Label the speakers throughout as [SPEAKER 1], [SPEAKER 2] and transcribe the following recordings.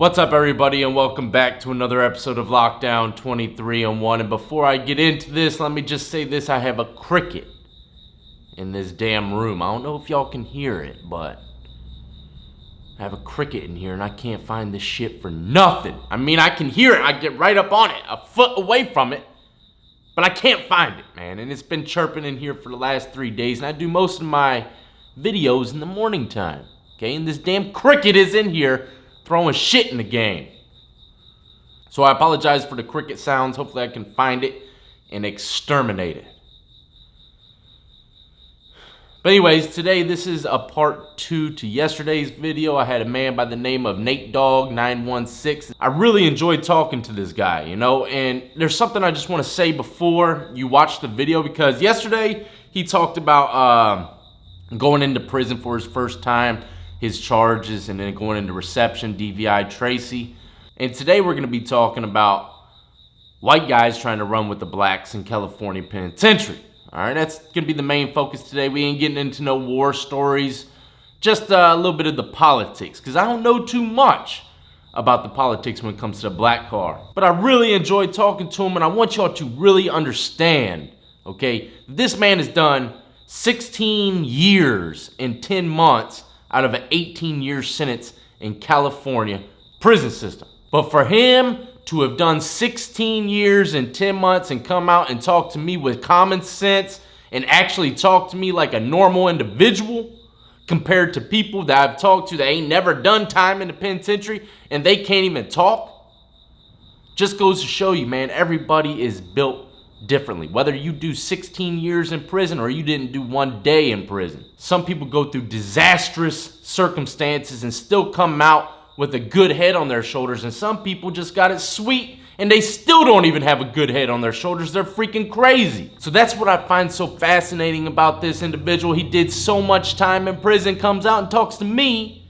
[SPEAKER 1] What's up, everybody, and welcome back to another episode of Lockdown 23-1. And before I get into this, let me just say this. I have a cricket in this damn room. I don't know if y'all can hear it, but I have a cricket in here, and I can't find this shit for nothing. I mean, I can hear it. I get right up on it, a foot away from it, but I can't find it, man. And it's been chirping in here for the last 3 days, and I do most of my videos in the morning time, okay? And this damn cricket is in here throwing shit in the game. So I apologize for the cricket sounds. Hopefully I can find it and exterminate it. But anyways, today this is a part 2 to yesterday's video. I had a man by the name of Nate Dogg 916. I really enjoyed talking to this guy, you know, and there's something I just want to say before you watch the video, because yesterday he talked about going into prison for his first time, his charges, and then going into reception, DVI Tracy. And today we're gonna be talking about white guys trying to run with the blacks in California Penitentiary. All right, that's gonna be the main focus today. We ain't getting into no war stories, just a little bit of the politics, because I don't know too much about the politics when it comes to the black car. But I really enjoyed talking to him, and I want y'all to really understand, okay, this man has done 16 years and 10 months out of an 18-year sentence in California prison system. But for him to have done 16 years and 10 months and come out and talk to me with common sense and actually talk to me like a normal individual compared to people that I've talked to that ain't never done time in the penitentiary and they can't even talk, just goes to show you, man, everybody is built differently. Whether you do 16 years in prison or you didn't do 1 day in prison. Some people go through disastrous circumstances and still come out with a good head on their shoulders, and some people just got it sweet and they still don't even have a good head on their shoulders. They're freaking crazy. So that's what I find so fascinating about this individual. He did so much time in prison, comes out and talks to me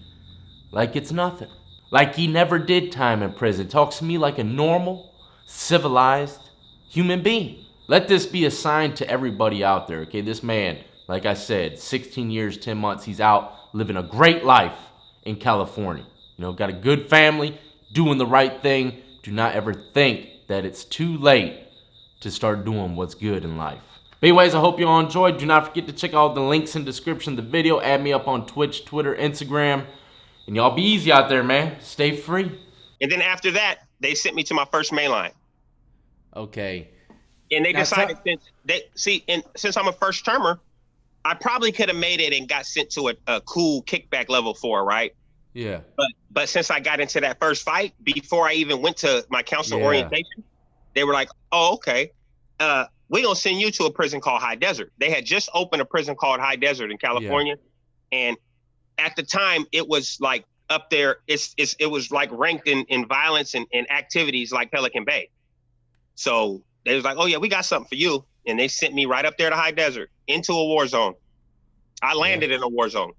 [SPEAKER 1] like it's nothing. Like he never did time in prison. Talks to me like a normal, civilized human being. Let this be a sign to everybody out there, okay? This man, like I said, 16 years, 10 months, he's out living a great life in California. You know, got a good family, doing the right thing. Do not ever think that it's too late to start doing what's good in life. But anyways, I hope you all enjoyed. Do not forget to check out the links in the description of the video. Add me up on Twitch, Twitter, Instagram. And y'all be easy out there, man. Stay free.
[SPEAKER 2] And then after that, they sent me to my first main line.
[SPEAKER 1] Okay.
[SPEAKER 2] And they decided since I'm a first termer, I probably could have made it and got sent to a cool kickback level 4, right?
[SPEAKER 1] Yeah.
[SPEAKER 2] But since I got into that first fight, before I even went to my council orientation, they were like, "Oh, okay, we gonna send you to a prison called High Desert." They had just opened a prison called High Desert in California, and at the time it was like up there. It was like ranked in violence and activities like Pelican Bay. So they was like, "Oh yeah, we got something for you," and they sent me right up there to High Desert into a war zone. I landed in a war zone.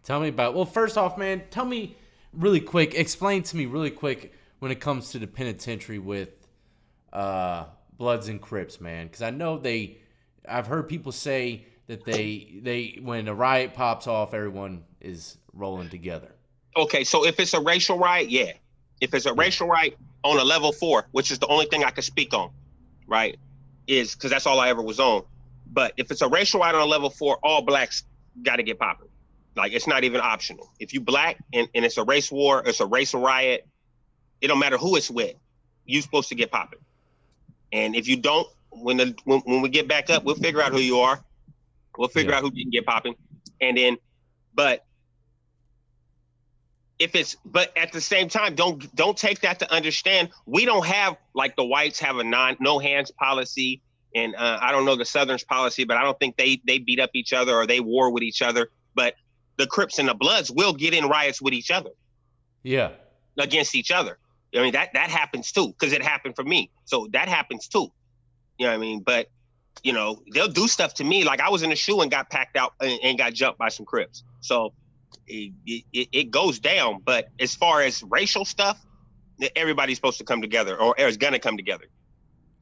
[SPEAKER 1] Tell me about, well, first off, man, tell me really quick, explain to me really quick when it comes to the penitentiary with Bloods and Crips, man. Because I know I've heard people say that they when a riot pops off, everyone is rolling together.
[SPEAKER 2] Okay, so if it's a racial riot, yeah. If it's a racial riot on a level 4, which is the only thing I could speak on, right, is because that's all I ever was on. But if it's a racial riot on a level 4, all blacks got to get popping. Like, it's not even optional. If you black and it's a race war, it's a racial riot, it don't matter who it's with, you're supposed to get popping. And if you don't, when we get back up, we'll figure out who you are. We'll figure out who didn't get popping. And then, but at the same time, don't take that to understand we don't have, like, the whites have a no hands policy, and I don't know the Southern's policy, but I don't think they beat up each other or they war with each other. But the Crips and the Bloods will get in riots with each other. Yeah. Against each other. I mean, that happens too, because it happened for me. So that happens too. You know what I mean? But, you know, they'll do stuff to me. Like, I was in a shoe and got packed out and got jumped by some Crips. So it goes down. But as far as racial stuff, everybody's supposed to come together, or is gonna come together.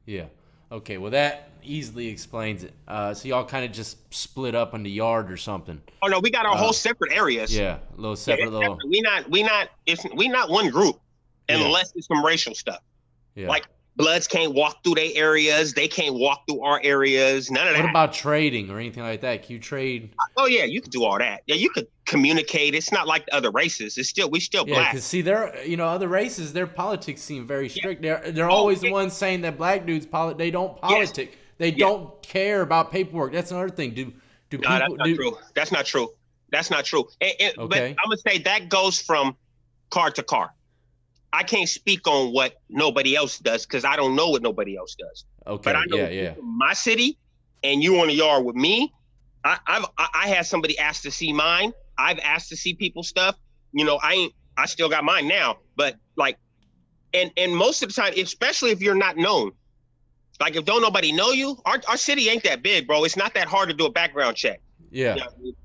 [SPEAKER 1] Yeah. Okay. Well, that easily explains it. So y'all kind of just split up in the yard or something.
[SPEAKER 2] Oh no, we got our whole separate areas.
[SPEAKER 1] Yeah, a little
[SPEAKER 2] Yeah,
[SPEAKER 1] separate little.
[SPEAKER 2] we not one group
[SPEAKER 1] Yeah.
[SPEAKER 2] unless it's some racial stuff.
[SPEAKER 1] Yeah.
[SPEAKER 2] Like Bloods can't walk through their areas. They can't walk through our areas. None of that.
[SPEAKER 1] What about trading or anything like that? Can you trade?
[SPEAKER 2] Oh yeah, you could do all that. Yeah, you could communicate. It's not like the other races. We still
[SPEAKER 1] Yeah,
[SPEAKER 2] black.
[SPEAKER 1] because see, other races, their politics seem very strict. They're
[SPEAKER 2] Oh,
[SPEAKER 1] always the
[SPEAKER 2] yeah.
[SPEAKER 1] ones saying that black dudes they don't politic. They don't care about paperwork. That's another thing. Do
[SPEAKER 2] No,
[SPEAKER 1] people
[SPEAKER 2] that's not true. That's not true. That's not true. But
[SPEAKER 1] Okay.
[SPEAKER 2] I'm gonna say that goes from car to car. I can't speak on what nobody else does because I don't know what nobody else does.
[SPEAKER 1] Okay,
[SPEAKER 2] But I know
[SPEAKER 1] yeah.
[SPEAKER 2] my city, and you on the yard with me. I had somebody ask to see mine. I've asked to see people's stuff. You know, I still got mine now. But like, and most of the time, especially if you're not known, like if don't nobody know you, our city ain't that big, bro. It's not that hard to do a background check.
[SPEAKER 1] Yeah.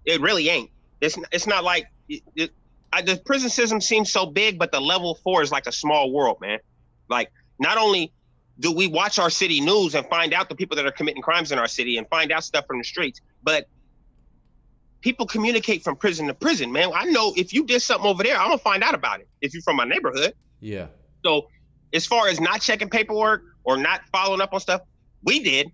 [SPEAKER 2] It really ain't. It's not like the prison system seems so big, but the level 4 is like a small world, man. Like not only do we watch our city news and find out the people that are committing crimes in our city and find out stuff from the streets, but people communicate from prison to prison, man. I know if you did something over there, I'm gonna find out about it if you're from my neighborhood.
[SPEAKER 1] Yeah.
[SPEAKER 2] So as far as not checking paperwork or not following up on stuff, we did.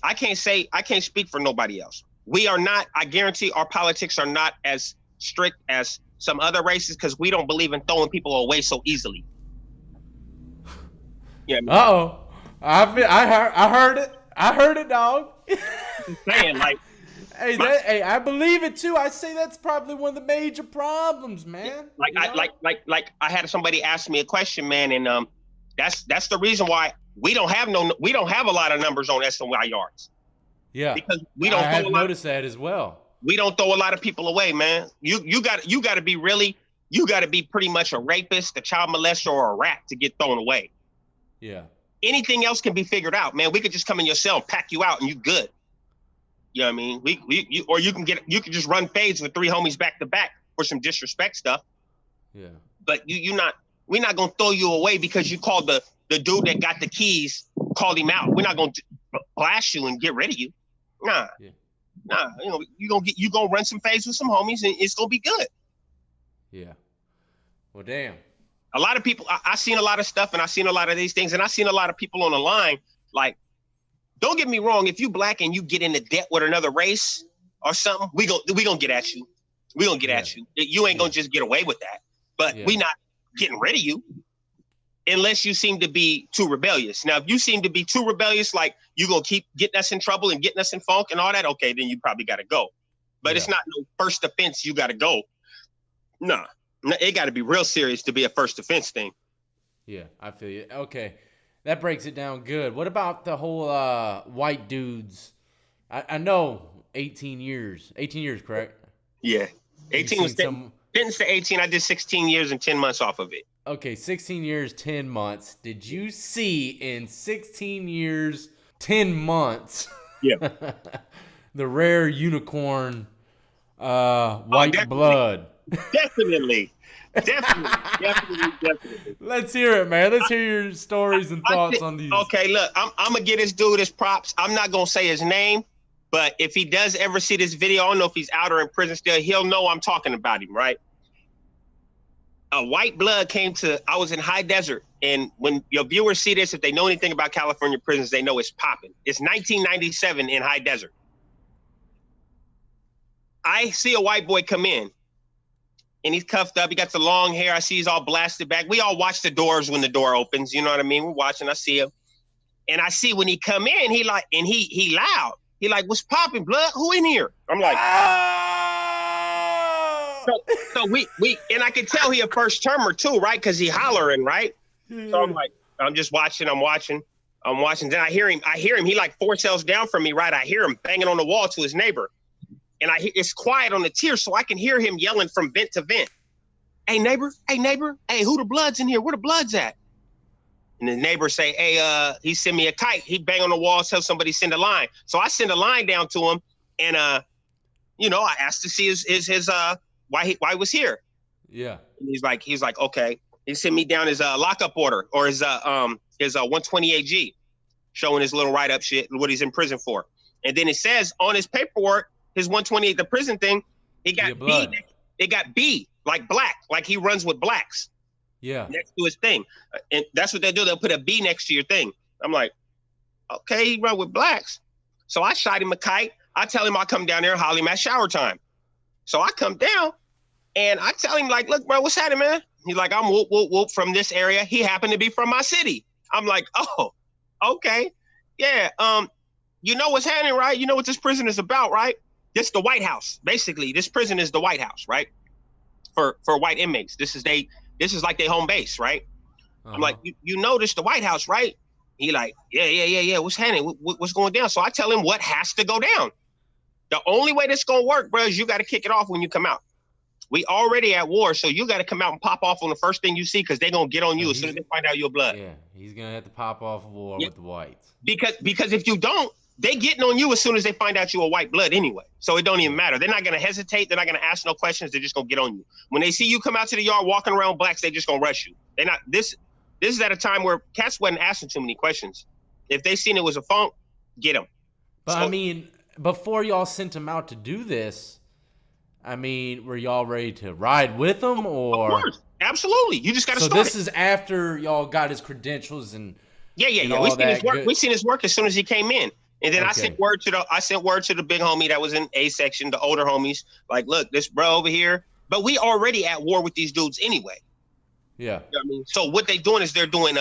[SPEAKER 2] I can't speak for nobody else. We are not, I guarantee our politics are not as strict as some other races because we don't believe in throwing people away so easily. Yeah.
[SPEAKER 1] Uh-oh. I heard it. I heard it, dog.
[SPEAKER 2] Saying like,
[SPEAKER 1] hey, I believe it too. I say that's probably one of the major problems, man.
[SPEAKER 2] I had somebody ask me a question, man, and that's the reason why we don't have a lot of numbers on SNY yards.
[SPEAKER 1] Yeah,
[SPEAKER 2] because we don't.
[SPEAKER 1] I have noticed that as well.
[SPEAKER 2] We don't throw a lot of people away, man. You got to be pretty much a rapist, a child molester, or a rat to get thrown away.
[SPEAKER 1] Yeah.
[SPEAKER 2] Anything else can be figured out, man. We could just come in your cell, pack you out, and you good. You know what I mean? You can just run fades with 3 homies back to back for some disrespect stuff.
[SPEAKER 1] Yeah.
[SPEAKER 2] But we're not gonna throw you away because you called the dude that got the keys, called him out. We're not gonna blast you and get rid of you. Nah. Yeah. Nah. You know, you gonna run some fades with some homies and it's gonna be good.
[SPEAKER 1] Yeah. Well, damn.
[SPEAKER 2] A lot of people, I seen a lot of stuff and I seen a lot of these things and I seen a lot of people on the line. Like, don't get me wrong, if you black and you get into debt with another race or something, we gonna get at you. We gonna get at you. You ain't gonna just get away with that. But we not getting rid of you unless you seem to be too rebellious. Now, if you seem to be too rebellious, like you gonna keep getting us in trouble and getting us in funk and all that, okay, then you probably gotta go. But it's not no first offense, you gotta go. Nah. It got to be real serious to be a first offense thing. Yeah,
[SPEAKER 1] I feel you. Okay, that breaks it down good. What about the whole white dudes? I know 18 years. 18 years, correct?
[SPEAKER 2] Yeah. 18 was sentenced to 18. I did 16 years and 10 months off of it.
[SPEAKER 1] Okay, 16 years, 10 months. Did you see in 16 years, 10 months, the rare unicorn white blood?
[SPEAKER 2] Definitely.
[SPEAKER 1] Let's hear it, man. Let's hear your stories and thoughts on these.
[SPEAKER 2] Okay, look, I'm gonna get this dude his props. I'm not gonna say his name, but if he does ever see this video, I don't know if he's out or in prison still, he'll know I'm talking about him, right? A white blood I was in High Desert, and when your viewers see this, if they know anything about California prisons, they know it's popping. It's 1997 in High Desert. I see a white boy come in. And he's cuffed up. He got the long hair. I see he's all blasted back. We all watch the doors when the door opens. You know what I mean? We're watching. I see him. And I see when he come in, he loud. He like, what's popping, blood? Who in here? I'm like, so we and I can tell he a first termer too, right? Because he hollering, right? So I'm like, I'm just watching. I'm watching. Then I hear him. He like 4 cells down from me, right? I hear him banging on the wall to his neighbor. And it's quiet on the tier, so I can hear him yelling from vent to vent. Hey, neighbor. Hey, who the blood's in here? Where the blood's at? And the neighbor say, hey, he send me a kite. He bang on the wall, tell somebody send a line. So I send a line down to him. And, I asked to see his why he was here.
[SPEAKER 1] Yeah.
[SPEAKER 2] And he's like, okay. He sent me down his lockup order or his 120 AG. showing his little write-up shit, what he's in prison for. And then it says on his paperwork, his 128, the prison thing, it got B. It got B, like black, like he runs with blacks.
[SPEAKER 1] Yeah.
[SPEAKER 2] Next to his thing. And that's what they do. They'll put a B next to your thing. I'm like, okay, he run with blacks. So I shot him a kite. I tell him I'll come down there and holler him at shower time. So I come down and I tell him, like, look, bro, what's happening, man? He's like, I'm whoop, whoop, whoop from this area. He happened to be from my city. I'm like, oh, okay. Yeah. You know what's happening, right? You know what this prison is about, right? This is the White House. Basically, this prison is the White House, right? For white inmates. This is like their home base, right? I'm like, you know this the White House, right? He like, yeah. What's happening? What's going down? So I tell him what has to go down. The only way this gonna work, bro, is you got to kick it off when you come out. We already at war, so you got to come out and pop off on the first thing you see, because they're gonna get on you as soon as they find out your blood.
[SPEAKER 1] Yeah, he's gonna have to pop off of war with the whites.
[SPEAKER 2] Because if you don't, they getting on you as soon as they find out you're a white blood anyway. So it don't even matter. They're not gonna hesitate. They're not gonna ask no questions. They're just gonna get on you. When they see you come out to the yard walking around blacks, they just gonna rush you. They're not. This is at a time where cats wasn't asking too many questions. If they seen it was a funk, get them.
[SPEAKER 1] But so, I mean, before y'all sent him out to do this, I mean, were y'all ready to ride with him, or?
[SPEAKER 2] Of course, absolutely. You just got to start.
[SPEAKER 1] So this is after y'all got his credentials and
[SPEAKER 2] yeah. We seen his work. We seen his work as soon as he came in, and then I sent word to the big homie that was in A section, the older homies. Like, look, this bro over here. But we already at war with these dudes anyway.
[SPEAKER 1] Yeah.
[SPEAKER 2] You know what I mean? So what they doing is they're doing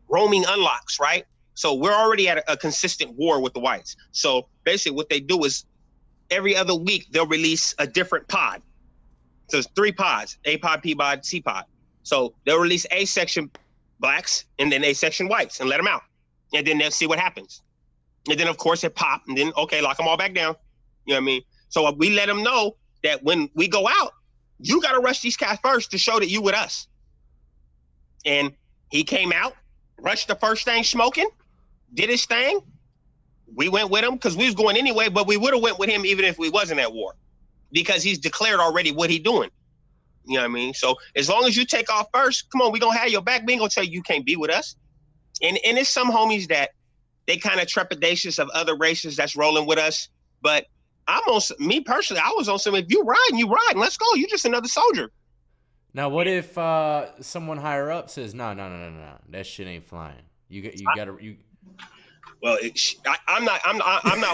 [SPEAKER 2] roaming unlocks, right? So we're already at a consistent war with the whites. So basically what they do is every other week they'll release a different pod. So it's 3 pods, A pod, P pod, C pod. So they'll release A section blacks and then A section whites and let them out. And then they'll see what happens. And then of course it pop and then, okay, lock them all back down. You know what I mean? So we let them know that when we go out, you got to rush these cats first to show that you with us. And he came out, rushed the first thing smoking, did his thing. We went with him because we was going anyway, but we would have went with him even if we wasn't at war, because he's declared already what he doing. You know what I mean? So as long as you take off first, come on, we gonna have your back. We ain't gonna tell you can't be with us. And it's some homies that they kind of trepidatious of other races that's rolling with us. But me personally, I was on some, if you riding, you riding. Let's go. You just another soldier.
[SPEAKER 1] Now, what if someone higher up says, no, that shit ain't flying. You gotta.
[SPEAKER 2] Well, I'm not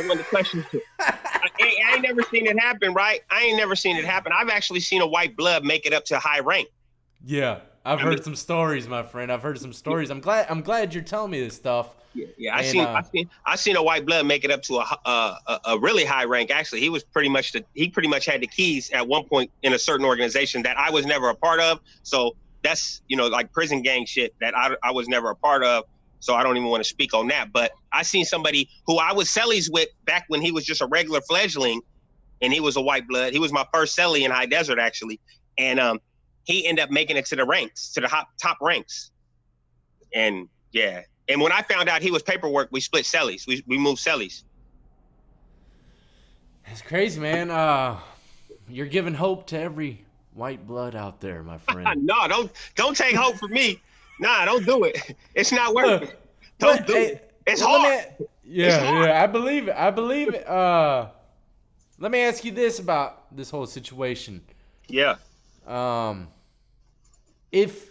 [SPEAKER 2] one to question it. I ain't never seen it happen, right? I ain't never seen it happen. I've actually seen a white blood make it up to high rank.
[SPEAKER 1] Yeah, I've heard some stories, my friend. I've heard some stories. I'm glad you're telling me this stuff.
[SPEAKER 2] Yeah. I seen a white blood make it up to a really high rank. Actually, he pretty much had the keys at one point in a certain organization that I was never a part of. So that's, like prison gang shit that I was never a part of. So I don't even want to speak on that. But I seen somebody who I was cellies with back when he was just a regular fledgling, and he was a white blood. He was my first cellie in High Desert, actually. And he ended up making it to the ranks, to the top ranks. And yeah. And when I found out he was paperwork, we split cellies. We moved cellies.
[SPEAKER 1] That's crazy, man. You're giving hope to every white blood out there, my friend.
[SPEAKER 2] No, don't take hope from me. Nah, don't do it. It's not working. Don't do it. It's hard.
[SPEAKER 1] Yeah, I believe it. Let me ask you this about this whole situation.
[SPEAKER 2] Yeah.
[SPEAKER 1] If,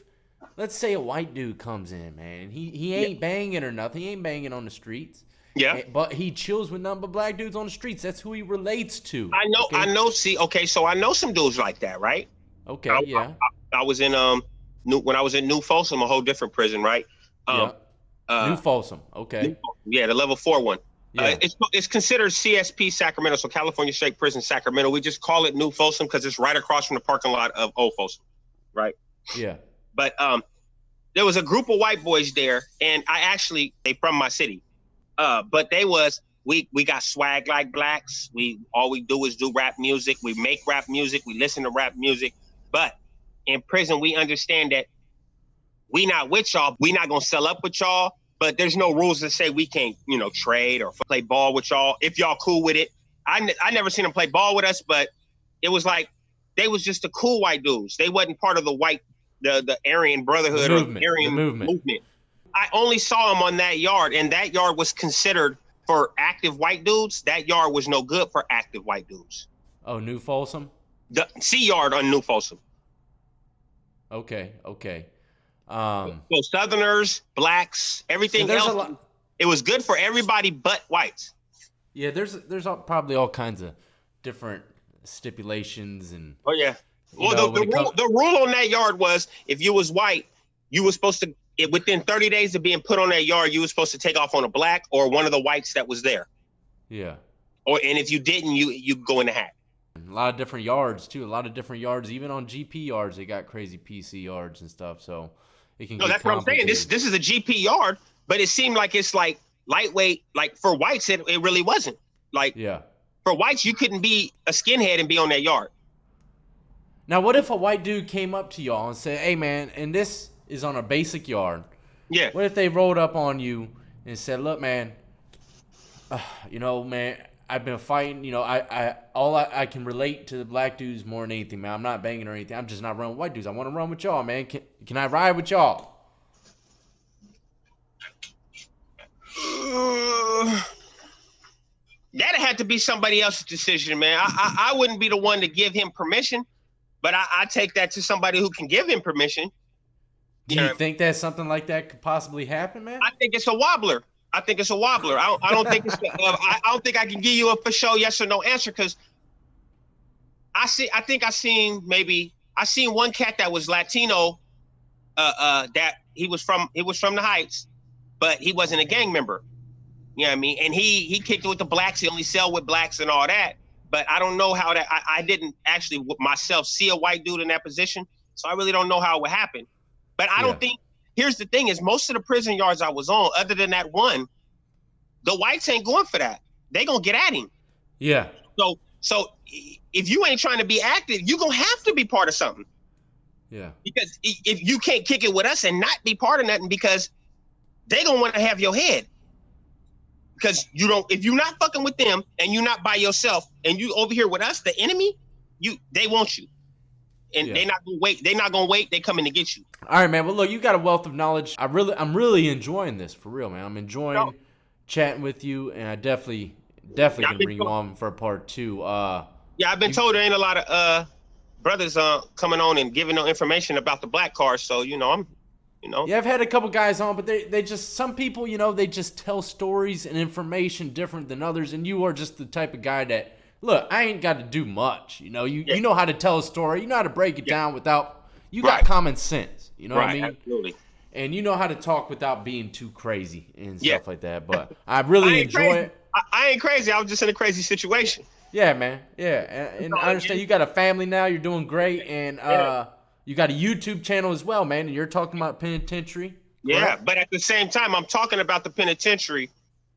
[SPEAKER 1] let's say a white dude comes in, man, he ain't banging or nothing. He ain't banging on the streets.
[SPEAKER 2] Yeah.
[SPEAKER 1] But he chills with nothing but black dudes on the streets. That's who he relates to.
[SPEAKER 2] I know.
[SPEAKER 1] Okay?
[SPEAKER 2] So I know some dudes like that, right?
[SPEAKER 1] Okay,
[SPEAKER 2] I was in when I was in New Folsom, a whole different prison, right?
[SPEAKER 1] New Folsom, okay.
[SPEAKER 2] Yeah, the level 4 one.
[SPEAKER 1] Yeah.
[SPEAKER 2] It's considered CSP Sacramento, so California State Prison Sacramento. We just call it New Folsom because it's right across from the parking lot of Old Folsom, right?
[SPEAKER 1] Yeah.
[SPEAKER 2] But there was a group of white boys there, and they from my city. But we got swag like blacks. All we do is do rap music. We make rap music. We listen to rap music. But in prison, we understand that we not with y'all. We not gonna sell up with y'all. But there's no rules that say we can't, trade or play ball with y'all if y'all cool with it. I never seen them play ball with us, but it was like they was just the cool white dudes. They wasn't part of the Aryan Brotherhood or Aryan movement. I only saw him on that yard, and that yard was considered for active white dudes. That yard was no good for active white dudes.
[SPEAKER 1] Oh, New Folsom?
[SPEAKER 2] The C yard on New Folsom.
[SPEAKER 1] Okay.
[SPEAKER 2] So Southerners, blacks, everything else, it was good for everybody but whites.
[SPEAKER 1] Yeah, there's probably all kinds of different stipulations and.
[SPEAKER 2] Oh yeah. Well, the rule on that yard was if you was white, you were supposed to within 30 days of being put on that yard, you were supposed to take off on a black or one of the whites that was there.
[SPEAKER 1] Yeah.
[SPEAKER 2] And if you didn't, you go in the hat.
[SPEAKER 1] A lot of different yards too. A lot of different yards, even on GP yards, they got crazy PC yards and stuff. So it can. No,
[SPEAKER 2] that's what I'm saying. This is a GP yard, but it seemed like it's like lightweight. Like for whites, it really wasn't. Like for whites, you couldn't be a skinhead and be on that yard.
[SPEAKER 1] Now, what if a white dude came up to y'all and said, "Hey, man, and this is on a basic yard."
[SPEAKER 2] Yeah.
[SPEAKER 1] What if they rolled up on you and said, "Look, man, man, I've been fighting. I can relate to the black dudes more than anything, man. I'm not banging or anything. I'm just not running with white dudes. I want to run with y'all, man. Can I ride with y'all?"
[SPEAKER 2] That had to be somebody else's decision, man. I wouldn't be the one to give him permission, but I take that to somebody who can give him permission.
[SPEAKER 1] Do you think that something like that could possibly happen, man?
[SPEAKER 2] I think it's a wobbler. I think it's a wobbler. I don't think it's. I don't think I can give you a for sure yes or no answer because I seen one cat that was Latino. That he was from the Heights, but he wasn't a gang member. You know what I mean? And he kicked it with the blacks. He only sell with blacks and all that. But I don't know how that. I didn't actually myself see a white dude in that position, so I really don't know how it would happen. But I don't think. Here's the thing: is most of the prison yards I was on, other than that one, the whites ain't going for that. They gonna get at him.
[SPEAKER 1] Yeah.
[SPEAKER 2] So if you ain't trying to be active, you gonna have to be part of something.
[SPEAKER 1] Yeah.
[SPEAKER 2] Because if you can't kick it with us and not be part of nothing, because they gonna want to have your head. Because if you're not fucking with them and you're not by yourself and you over here with us, the enemy, they want you. And they're not gonna wait. They're not gonna wait. They coming to get you.
[SPEAKER 1] All right, man. Well, look, you got a wealth of knowledge. I'm really enjoying this for real, man. I'm enjoying chatting with you, and I definitely gonna bring you on for part 2. Yeah,
[SPEAKER 2] I've been told there ain't a lot of brothers coming on and giving no information about the black cars. So I'm.
[SPEAKER 1] Yeah, I've had a couple guys on, but they just some people, they just tell stories and information different than others, and you are just the type of guy that. Look, I ain't got to do much. You know how to tell a story. You know how to break it down without. You got common sense. You know what I mean?
[SPEAKER 2] Absolutely.
[SPEAKER 1] And you know how to talk without being too crazy and stuff like that. But I really enjoy it.
[SPEAKER 2] I ain't crazy. I was just in a crazy situation.
[SPEAKER 1] Yeah, man. Yeah, and I understand you got a family now. You're doing great, and you got a YouTube channel as well, man. And you're talking about penitentiary.
[SPEAKER 2] Yeah,
[SPEAKER 1] correct?
[SPEAKER 2] But at the same time, I'm talking about the penitentiary,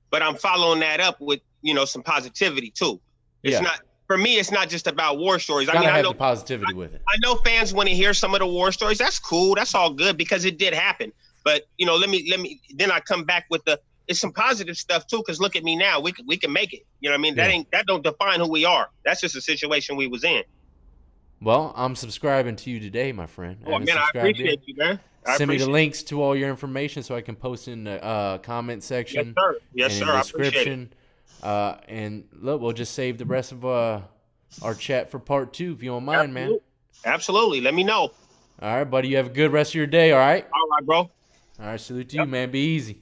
[SPEAKER 2] but I'm following that up with some positivity too. It's not for me. It's not just about war stories.
[SPEAKER 1] I have the positivity with it.
[SPEAKER 2] I know fans want to hear some of the war stories. That's cool. That's all good because it did happen. But let me. Then I come back with it's some positive stuff too. Because look at me now. We can make it. You know what I mean? That don't define who we are. That's just a situation we was in.
[SPEAKER 1] Well, I'm subscribing to you today, my friend.
[SPEAKER 2] Oh man, I appreciate you, man.
[SPEAKER 1] Send me the links to all your information so I can post in the comment section.
[SPEAKER 2] Yes, sir.
[SPEAKER 1] In the description. And look, we'll just save the rest of our chat for part 2 if you don't mind, man.
[SPEAKER 2] Absolutely. Let me know.
[SPEAKER 1] All right, buddy. You have a good rest of your day, all right?
[SPEAKER 2] All right, bro.
[SPEAKER 1] All right, salute to you, man. Be easy.